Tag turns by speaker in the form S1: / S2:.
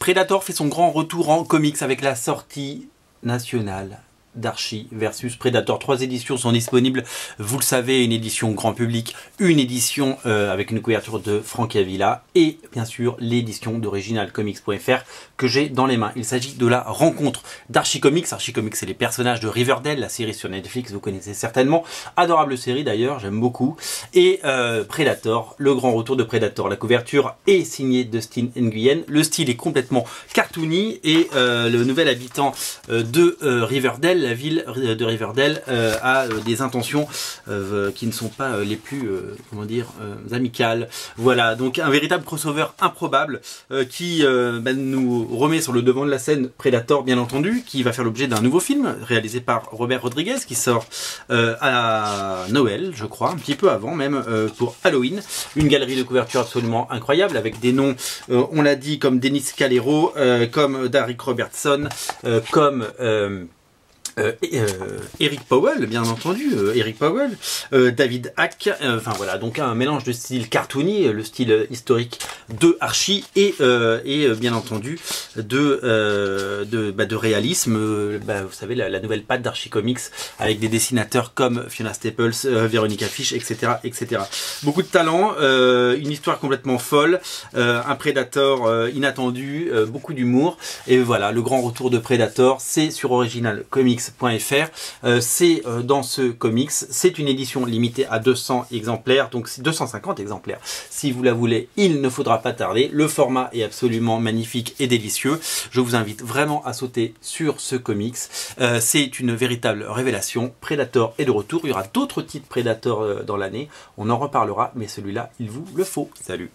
S1: Predator fait son grand retour en comics avec la sortie nationale d'Archie versus Predator. 3 éditions sont disponibles, vous le savez, une édition grand public, une édition avec une couverture de Frank Avila et bien sûr l'édition d'originalcomics.fr que j'ai dans les mains. Il s'agit de la rencontre d'Archie Comics. Archie Comics, c'est les personnages de Riverdale, la série sur Netflix, vous connaissez certainement. Adorable série d'ailleurs, j'aime beaucoup. Et Predator, le grand retour de Predator. La couverture est signée Dustin Nguyen. Le style est complètement cartoony et le nouvel habitant de Riverdale, la ville de Riverdale, a des intentions qui ne sont pas les plus amicales. Voilà, donc un véritable crossover improbable qui nous remet sur le devant de la scène Predator, bien entendu, qui va faire l'objet d'un nouveau film réalisé par Robert Rodriguez qui sort à Noël, je crois, un petit peu avant même, pour Halloween. Une galerie de couverture absolument incroyable avec des noms, on l'a dit, comme Denis Calero, comme Derek Robertson, comme Eric Powell, bien entendu, Eric Powell, David Hack, enfin voilà, donc un mélange de style cartoony, le style historique de Archie et bien entendu de réalisme, vous savez, la nouvelle patte d'Archie Comics avec des dessinateurs comme Fiona Staples, Veronica Fish, etc., etc. Beaucoup de talent, une histoire complètement folle, un Predator inattendu, beaucoup d'humour, et voilà, le grand retour de Predator, c'est sur originalcomics.fr. C'est dans ce comics, c'est une édition limitée à 200 exemplaires, donc 250 exemplaires. Si vous la voulez, il ne faudra pas tarder. Le format est absolument magnifique et délicieux. Je vous invite vraiment à sauter sur ce comics. C'est une véritable révélation. Predator est de retour. Il y aura d'autres titres Predator dans l'année. On en reparlera, mais celui-là, il vous le faut. Salut!